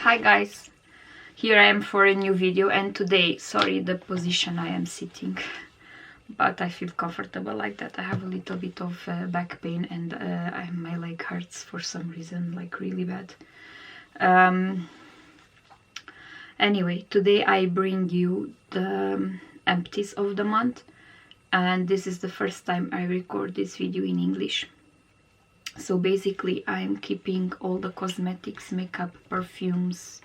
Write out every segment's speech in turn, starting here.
Hi guys, here I am for a new video, and today, sorry the position I am sitting, but I feel comfortable like that. I have a little bit of back pain and my leg hurts for some reason, like really bad. Anyway, today I bring you the empties of the month, and this is the first time I record this video in English. So basically I'm keeping all the cosmetics, makeup, perfumes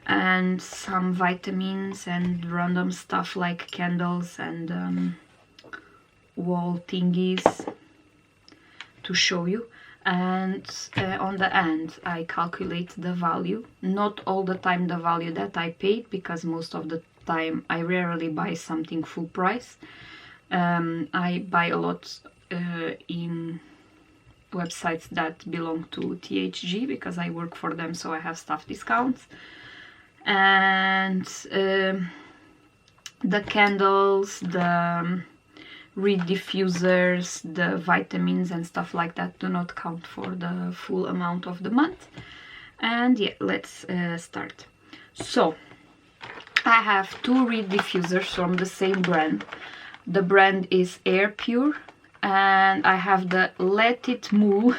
and some vitamins and random stuff like candles and wall thingies to show you. And on the end I calculate the value, not all the time the value that I paid, because most of the time I rarely buy something full price. I buy a lot in websites that belong to THG because I work for them, so I have staff discounts. And the candles, the reed diffusers, the vitamins and stuff like that do not count for the full amount of the month. And yeah, let's start. So I have two reed diffusers from the same brand. The brand is Air Pure, and I have the Let It Move,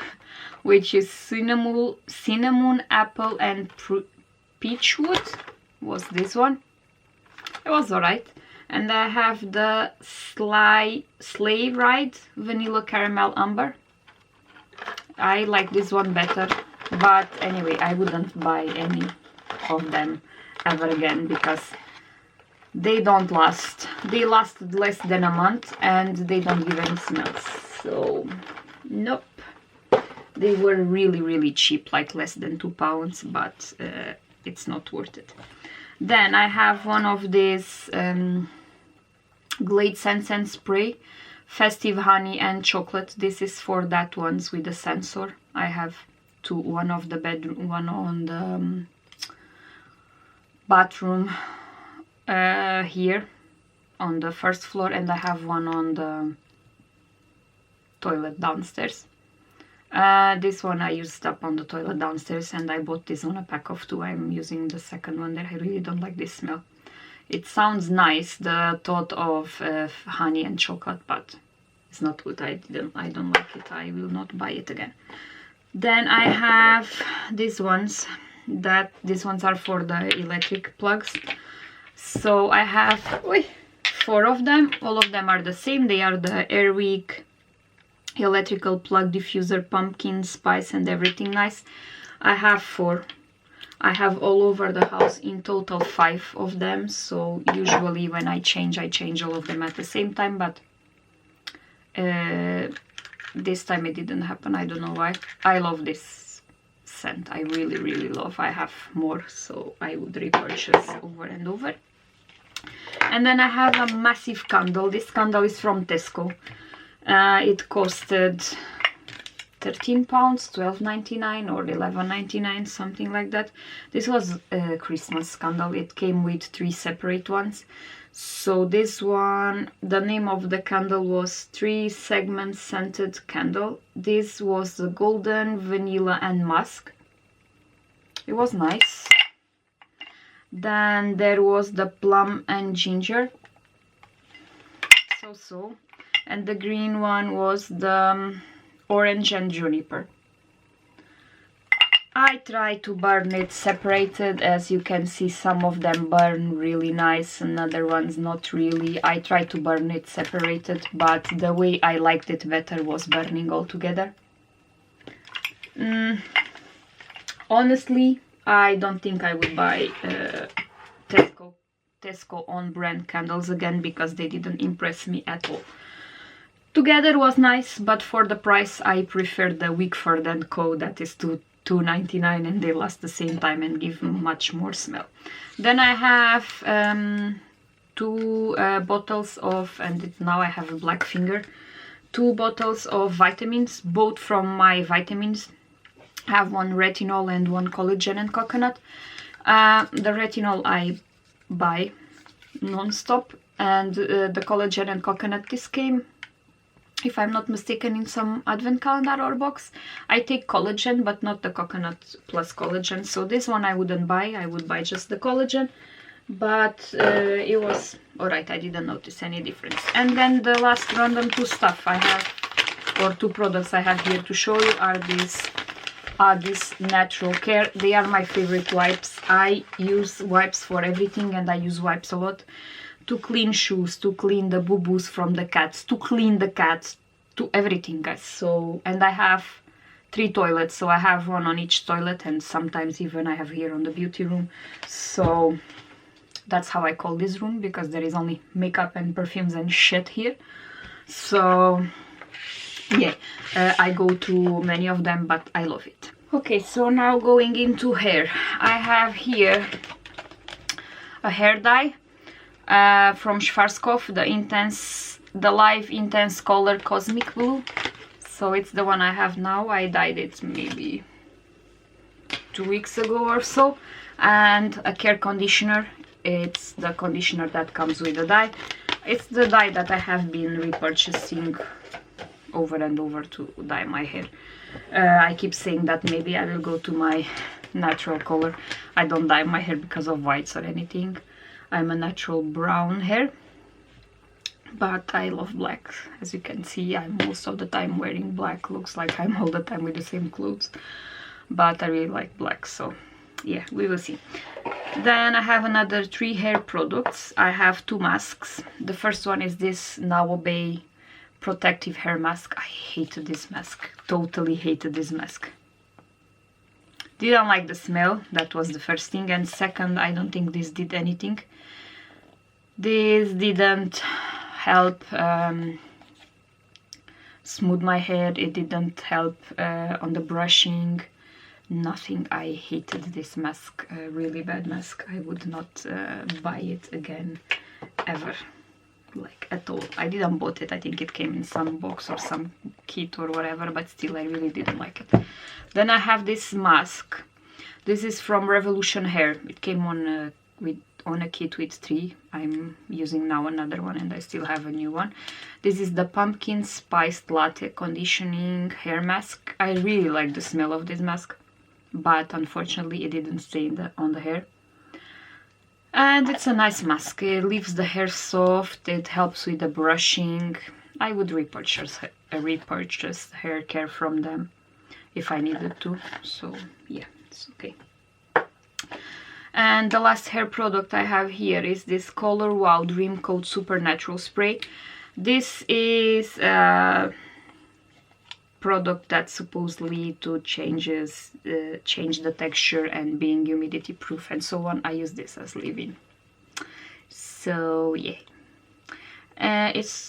which is cinnamon, apple and peachwood. Was this one? It was alright. And I have the Sleigh Ride Vanilla Caramel Amber. I like this one better, but anyway, I wouldn't buy any of them ever again because they don't last. They lasted less than a month and they don't give any smells. So nope. They were really cheap, like less than £2, but it's not worth it. Then I have one of these Glade Scents and Spray Festive Honey and Chocolate. This is for that ones with the sensor. I have two, one of the bedroom, one on the bathroom here on the first floor, and I have one on the toilet downstairs. This one I used up on the toilet downstairs, and I bought this on a pack of two. I'm using the second one there. I really don't like this smell. It sounds nice, the thought of honey and chocolate, but it's not good. I don't like it. I will not buy it again. Then I have these ones. These ones are for the electric plugs. So I have 4 of them. All of them are the same. They are the Airwick electrical plug diffuser, pumpkin spice and everything nice. I have 4. I have all over the house, in total 5 of them. So usually when I change all of them at the same time, but this time it didn't happen. I don't know why. I love this scent. I really love. I have more, so I would repurchase over and over. And then I have a massive candle. This candle is from Tesco. It costed £13, £12.99 or £11.99, something like that. This was a Christmas candle. It came with 3 separate ones. So this one, the name of the candle was 3 segment scented candle. This was the golden, vanilla and musk. It was nice. Then there was the plum and ginger. So. And the green one was the orange and juniper. I try to burn it separated. As you can see, some of them burn really nice and other ones not really. I try to burn it separated, but the way I liked it better was burning all together. Honestly, I don't think I would buy Tesco on brand candles again, because they didn't impress me at all. Together was nice, but for the price I prefer the Wickford & Co. that is £2.99, and they last the same time and give much more smell. Then I have 2 bottles of, and now I have a black finger, 2 bottles of vitamins, both from my vitamins. I have one retinol and one collagen and coconut. The retinol I buy non-stop, and the collagen and coconut, this came if I'm not mistaken, in some advent calendar or box. I take collagen, but not the coconut plus collagen. So this one I wouldn't buy. I would buy just the collagen. But it was alright. I didn't notice any difference. And then the last random two stuff I have, or two products I have here to show you, are these Natural Care. They are my favorite wipes. I use wipes for everything, and I use wipes a lot. To clean shoes, to clean the boo-boos from the cats, to clean the cats, to everything, guys. So, and I have 3 toilets, so I have one on each toilet, and sometimes even I have here on the beauty room. So that's how I call this room, because there is only makeup and perfumes and shit here. So yeah, I go through many of them, but I love it. Okay, so now going into hair. I have here a hair dye from Schwarzkopf, the Live Intense Color Cosmic Blue. So it's the one I have now. I dyed it maybe 2 weeks ago or so. And a care conditioner. It's the conditioner that comes with the dye. It's the dye that I have been repurchasing over and over to dye my hair. I keep saying that maybe I will go to my natural color. I don't dye my hair because of whites or anything. I'm a natural brown hair, but I love black. As you can see, I'm most of the time wearing black. Looks like I'm all the time with the same clothes, but I really like black, so yeah, we will see. Then I have another 3 hair products. I have 2 masks. The first one is this Now Obey protective hair mask. I hated this mask, totally hated this mask. Didn't like the smell, that was the first thing, and second, I don't think this did anything. This didn't help smooth my hair, it didn't help on the brushing, nothing. I hated this mask, a really bad mask. I would not buy it again, ever, like at all. I didn't bought it, I think it came in some box or some kit or whatever, but still I really didn't like it. Then I have this mask. This is from Revolution Hair. It came on a kit with 3. I'm using now another one, and I still have a new one. This is the Pumpkin Spiced Latte Conditioning Hair Mask. I really like the smell of this mask, but unfortunately it didn't stay on the hair. And it's a nice mask. It leaves the hair soft, it helps with the brushing. I would repurchase hair care from them if I needed to, so yeah, it's okay. And the last hair product I have here is this Color Wow Dream Coat Supernatural Spray. This is a product that's supposedly to change the texture and being humidity proof and so on. I use this as leave-in. So yeah.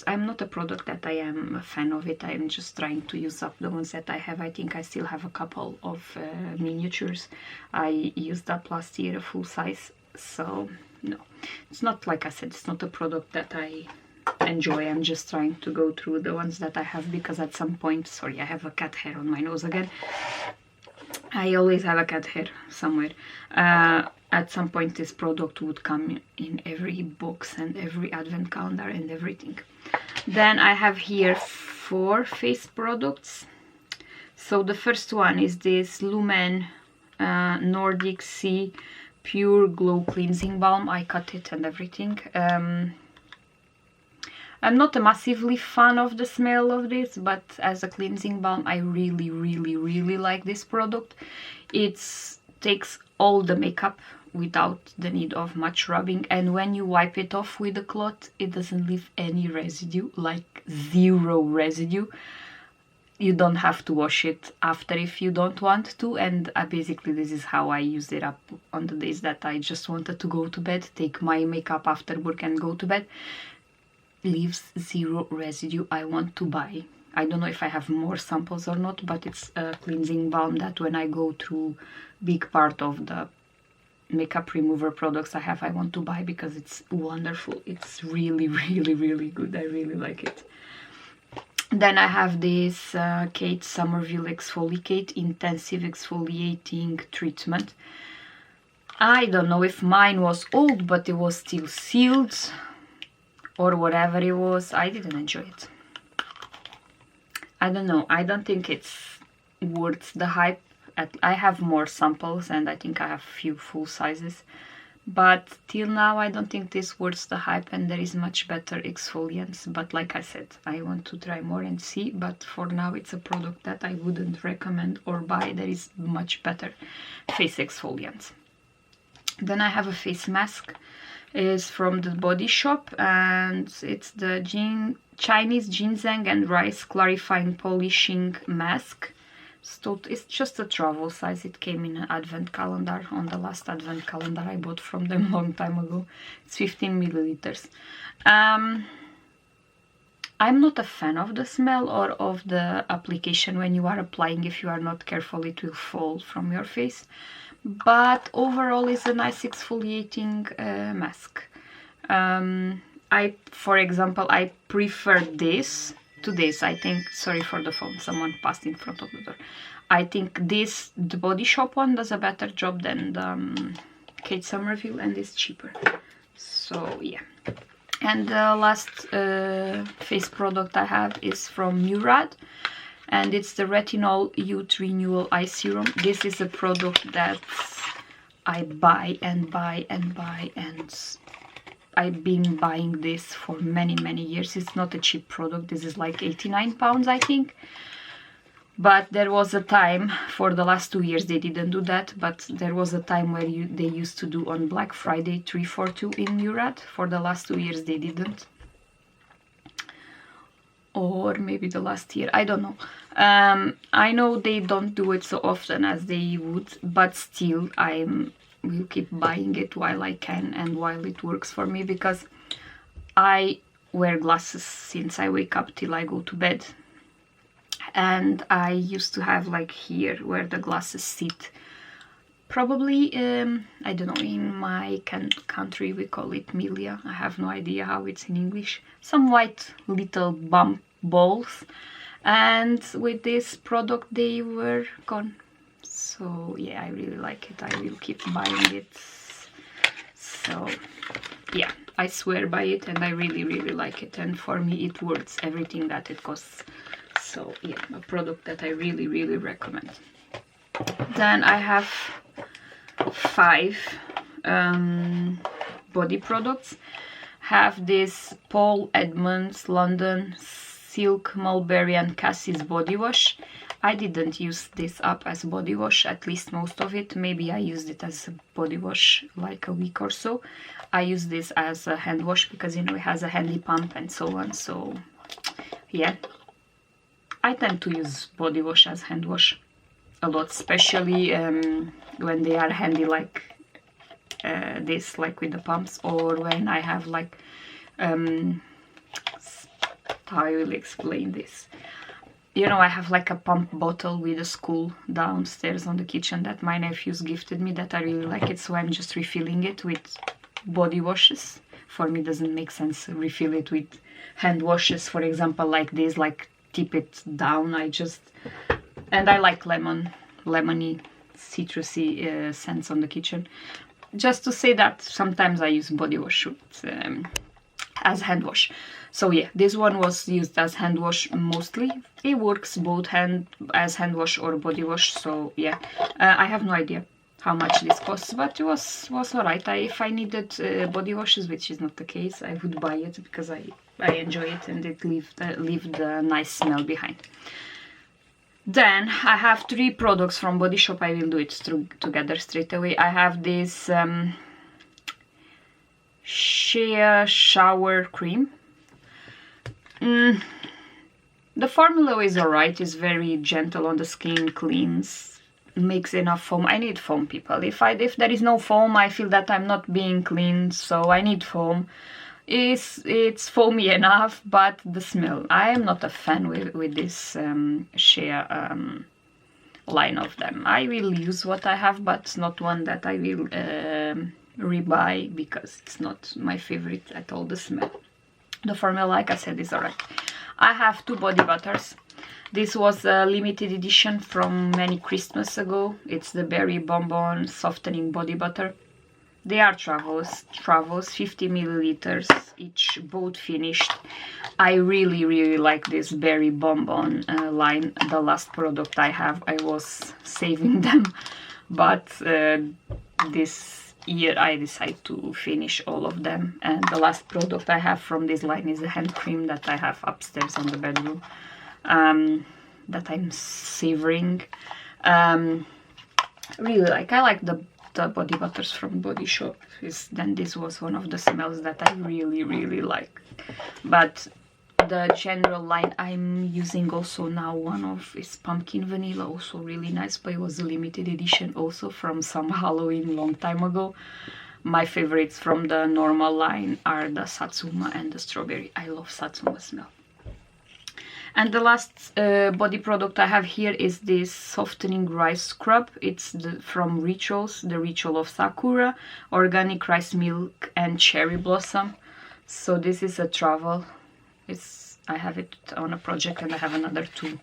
I'm not a product that I am a fan of it. I'm just trying to use up the ones that I have. I think I still have a couple of miniatures. I used up last year a full size, so no, it's not, like I said, it's not a product that I enjoy. I'm just trying to go through the ones that I have, because at some point, sorry, I have a cat hair on my nose again. I always have a cat hair somewhere. At some point this product would come in every box and every advent calendar and everything. Then I have here 4 face products. So the first one is this Lumen Nordic Sea Pure Glow Cleansing Balm. I cut it and everything. I'm not a massively fan of the smell of this, but as a cleansing balm I really like this product. It takes all the makeup without the need of much rubbing, and when you wipe it off with a cloth it doesn't leave any residue, like 0 residue. You don't have to wash it after if you don't want to, and basically this is how I use it up on the days that I just wanted to go to bed, take my makeup after work and go to bed. Leaves 0 residue. I want to buy. I don't know if I have more samples or not, but it's a cleansing balm that when I go through big part of the makeup remover products I want to buy, because it's wonderful. It's really good. I really like it. Then I have this Kate Somerville Exfoliate Intensive Exfoliating Treatment. I don't know if mine was old, but it was still sealed or whatever it was. I didn't enjoy it. I don't know, I don't think it's worth the hype. I have more samples and I think I have few full sizes, but till now I don't think this worth the hype, and there is much better exfoliants. But like I said, I want to try more and see, but for now it's a product that I wouldn't recommend or buy. There is much better face exfoliants. Then I have a face mask. Is from the Body Shop, and it's the Chinese ginseng and rice clarifying polishing mask. So it's just a travel size. It came in an advent calendar, on the last advent calendar I bought from them long time ago. It's 15 milliliters. I'm not a fan of the smell or of the application when you are applying. If you are not careful, it will fall from your face. But overall it's a nice exfoliating mask. For example, I prefer this to this. I think, sorry for the phone, someone passed in front of the door. I think this, the Body Shop one, does a better job than the Kate Somerville, and is cheaper. So yeah. And the last face product I have is from Murad, and it's the Retinol Youth Renewal Eye Serum. This is a product that I buy and buy and buy, and I've been buying this for many years. It's not a cheap product. This is like £89, I think. But there was a time, for the last 2 years they didn't do that, but there was a time where they used to do on Black Friday 3 for 2 in Murad. For the last 2 years they didn't. Or maybe the last year, I don't know. I know they don't do it so often as they would, but still I will keep buying it while I can and while it works for me, because I wear glasses since I wake up till I go to bed. And I used to have, like, here where the glasses sit, probably, I don't know, in my country we call it milia. I have no idea how it's in English. Some white little bump balls, and with this product they were gone. So yeah, I really like it. I will keep buying it. So yeah, I swear by it, and I really like it, and for me it worth everything that it costs. So yeah, a product that I really recommend. Then I have 5 body products. Have this Paul Edmonds London Silk Mulberry and Cassie's body wash. I didn't use this up as body wash, at least most of it. Maybe I used it as a body wash like a week or so. I use this as a hand wash because, you know, it has a handy pump and so on. So yeah, I tend to use body wash as hand wash a lot, especially when they are handy like this, like with the pumps, or when I have like how I will explain this. You know, I have like a pump bottle with a spool downstairs on the kitchen that my nephews gifted me, that I really like it, so I'm just refilling it with body washes. For me, it doesn't make sense to refill it with hand washes, for example, like this, like tip it down. And I like lemony, citrusy scents on the kitchen. Just to say that sometimes I use body wash as hand wash. So yeah, this one was used as hand wash mostly. It works both as hand wash or body wash. So yeah, I have no idea how much this costs, but it was alright. If I needed body washes, which is not the case, I would buy it because I enjoy it, and it leave a nice smell behind. Then I have 3 products from Body Shop. I will do it together straight away. I have this Shea Shower Cream. The formula is alright. It's very gentle on the skin, cleans, makes enough foam. I need foam, people. If there is no foam, I feel that I'm not being clean, so I need foam. It's foamy enough, but the smell, I am not a fan with this Shea line of them. I will use what I have, but not one that I will rebuy, because it's not my favorite at all, the smell. The formula, like I said, is alright. I have 2 body butters. This was a limited edition from many Christmas ago. It's the Berry Bonbon Softening Body Butter. They are travels 50 milliliters each, both finished. I really like this berry bonbon line. The last product I have, I was saving them, but this year I decided to finish all of them, and the last product I have from this line is a hand cream that I have upstairs on the bedroom, that I'm savoring. Really like, I like the body butters from Body Shop. Then this was one of the smells that I really like. But the general line I'm using also now, one of is pumpkin vanilla, also really nice, but it was a limited edition also from some Halloween long time ago. My favorites from the normal line are the satsuma and the strawberry. I love satsuma smell. And the last body product I have here is this softening rice scrub. It's from Rituals, the Ritual of Sakura, organic rice milk and cherry blossom. So this is a travel. I have it on a project, and I have another two.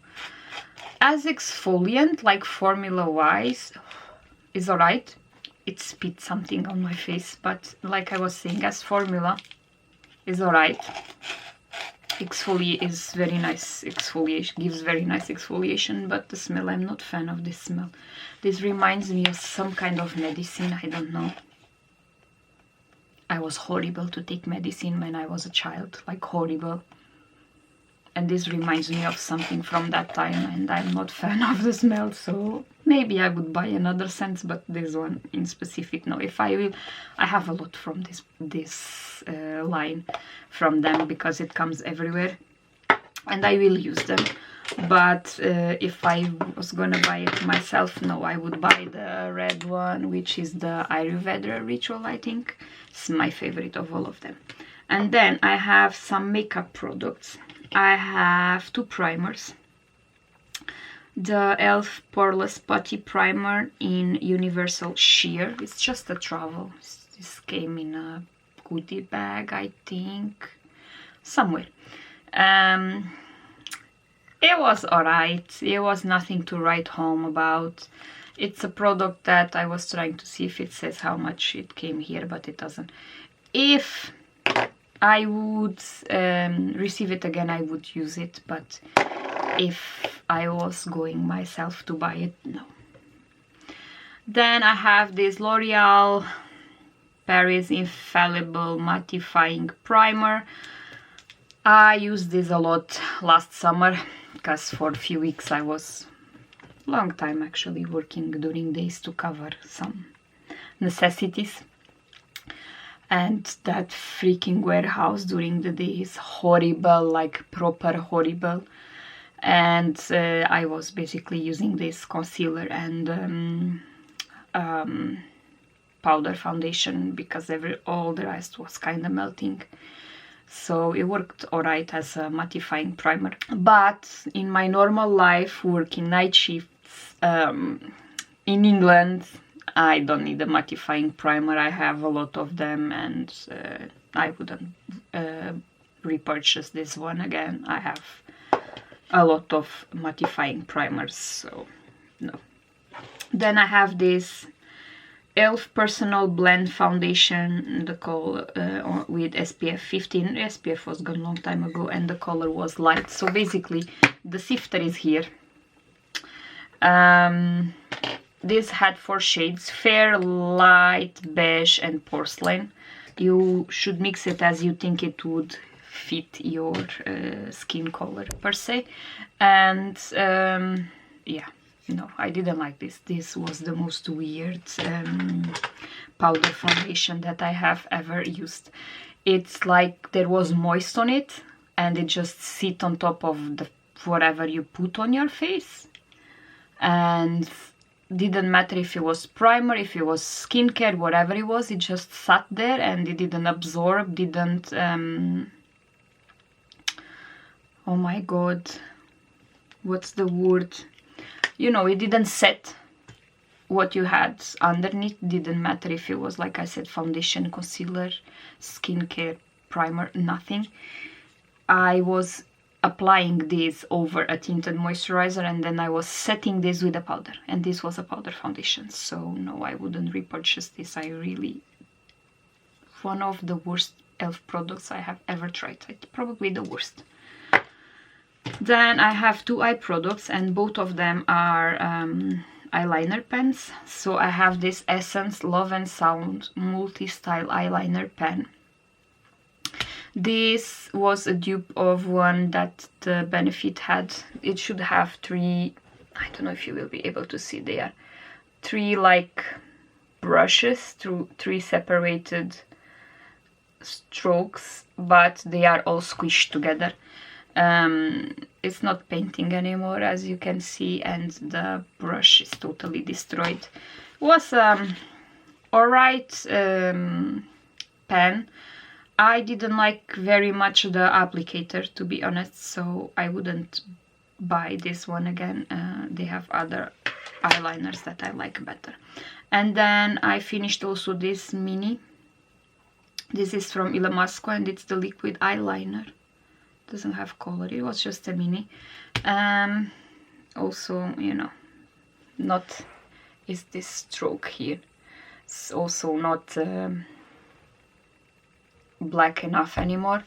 As exfoliant, like formula wise, is alright. It spit something on my face, but like I was saying, as formula is alright. Exfoliate is very nice exfoliation, gives very nice exfoliation, but the smell, I'm not fan of this smell. This reminds me of some kind of medicine, I don't know. I was horrible to take medicine when I was a child, like horrible. And this reminds me of something from that time, and I'm not fan of the smell, so maybe I would buy another scent, but this one in specific, no. If I will, I have a lot from this line from them, because it comes everywhere, and I will use them. But if I was gonna buy it myself, no, I would buy the red one, which is the Ayurveda Ritual, I think. It's my favorite of all of them. And then I have some makeup products. I have two primers. The e.l.f. Poreless Putty Primer in Universal Sheer. It's just a travel. This came in a goodie bag, I think, somewhere. It was alright. It was nothing to write home about. It's a product that I was trying to see if it says how much it came here, but it doesn't. If I would receive it again, I would use it, but if I was going myself to buy it, no. Then I have this L'Oreal Paris Infallible Mattifying Primer. I used this a lot last summer, because for a few weeks I was, long time actually, working during days to cover some necessities. And that freaking warehouse during the day is horrible, like proper horrible. And I was basically using this concealer and powder foundation, because all the rest was kind of melting. So it worked alright as a mattifying primer. But in my normal life, working night shifts in England, I don't need a mattifying primer. I have a lot of them, and I wouldn't repurchase this one again. I have a lot of mattifying primers, so no. Then I have this e.l.f. Personal Blend Foundation, the color with SPF 15. SPF was gone a long time ago, and the color was light. So basically, the sifter is here. This had 4 shades: fair, light, beige, and porcelain. You should mix it as you think it would fit your skin color per se. And yeah, no, I didn't like this. This was the most weird powder foundation that I have ever used. It's like there was moist on it, and it just sit on top of the whatever you put on your face. And didn't matter if it was primer, if it was skincare, whatever it was, it just sat there and it didn't absorb, didn't oh my god, what's the word, you know, it didn't set what you had underneath. Didn't matter if it was, like I said, foundation, concealer, skincare, primer, nothing. I was applying this over a tinted moisturizer, and then I was setting this with a powder, and this was a powder foundation. So no, I wouldn't repurchase this. I really one of the worst e.l.f. products I have ever tried. It's probably the worst. Then I have two eye products, and both of them are eyeliner pens. So I have this Essence Love and Sound multi-style eyeliner pen. This was a dupe of one that the Benefit had. It should have three, I don't know if you will be able to see there, three like brushes through three separated strokes, but they are all squished together. It's not painting anymore, as you can see, and the brush is totally destroyed. It was alright pen. I didn't like very much the applicator, to be honest, so I wouldn't buy this one again. They have other eyeliners that I like better. And then I finished also this mini. This is from Ilamasco, and it's the liquid eyeliner. Doesn't have color, it was just a mini. Also, you know, not is this stroke here. It's also not black enough anymore.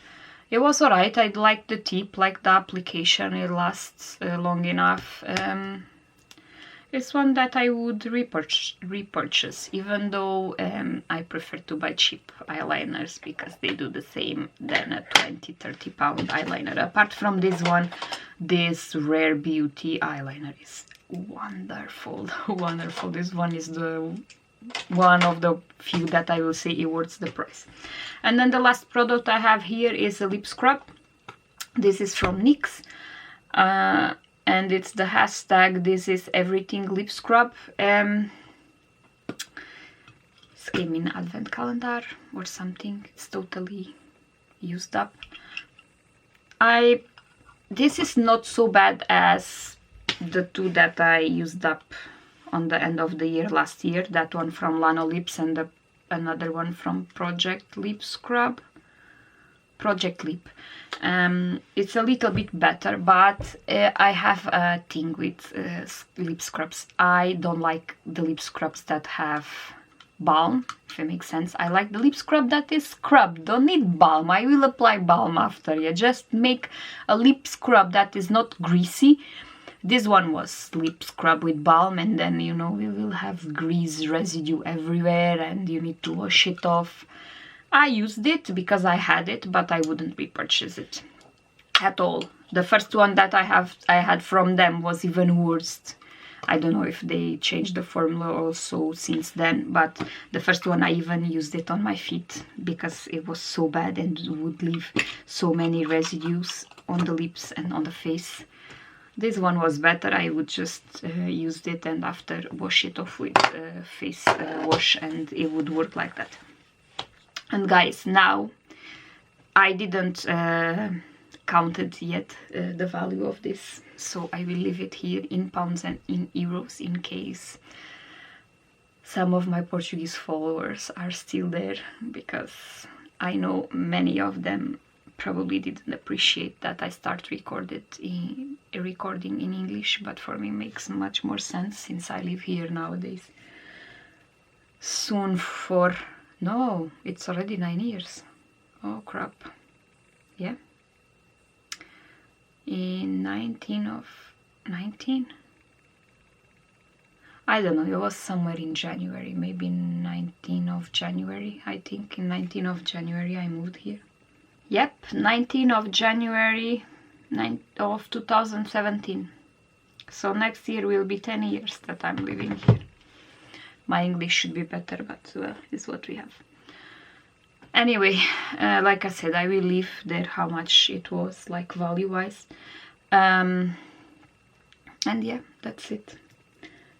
It was alright. I like the tip, like the application, it lasts long enough. It's one that I would repurchase, even though I prefer to buy cheap eyeliners because they do the same than a 20-30 pound eyeliner. Apart from this one, this Rare Beauty eyeliner is wonderful. Wonderful. This one is the one of the few that I will say it worth the price. And then the last product I have here is a lip scrub. This is from NYX. And it's the hashtag This Is Everything lip scrub. This came in advent calendar or something. It's totally used up. This is not so bad as the two that I used up on the end of the year last year. That one from Lano Lips and another one from Project Lip. It's a little bit better, but I have a thing with lip scrubs. I don't like the lip scrubs that have balm, if it makes sense. I like the lip scrub that is scrubbed. Don't need balm. I will apply balm after. You just make a lip scrub that is not greasy. This one was lip scrub with balm, and then, you know, we will have grease residue everywhere and you need to wash it off. I used it because I had it, but I wouldn't repurchase it at all. The first one that I had from them was even worse. I don't know if they changed the formula also since then, but the first one I even used it on my feet because it was so bad and would leave so many residues on the lips and on the face. This one was better. I would just use it and after wash it off with face wash, and it would work like that. And guys, now I didn't counted yet the value of this, so I will leave it here in pounds and in euros in case some of my Portuguese followers are still there, because I know many of them probably didn't appreciate that I start recording in English, but for me it makes much more sense since I live here nowadays. Soon for... No, it's already 9 years. Oh crap. Yeah. In 19? I don't know, it was somewhere in January, maybe 19 of January, I think. In 19 of January I moved here. Yep, 19 of January of 2017. So next year will be 10 years that I'm living here. My English should be better, but well, it's what we have. Anyway, like I said, I will leave there how much it was, like value-wise. And yeah, that's it.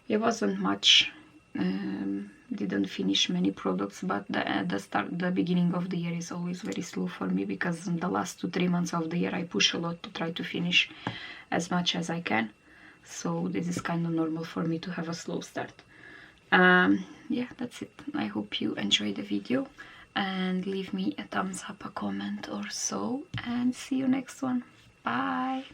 It wasn't much. Didn't finish many products, but the beginning of the year is always very slow for me, because in the last 2-3 months of the year I push a lot to try to finish as much as I can. So this is kind of normal for me to have a slow start. Yeah, that's it. I hope you enjoyed the video, and leave me a thumbs up, a comment or so, and see you next one. Bye.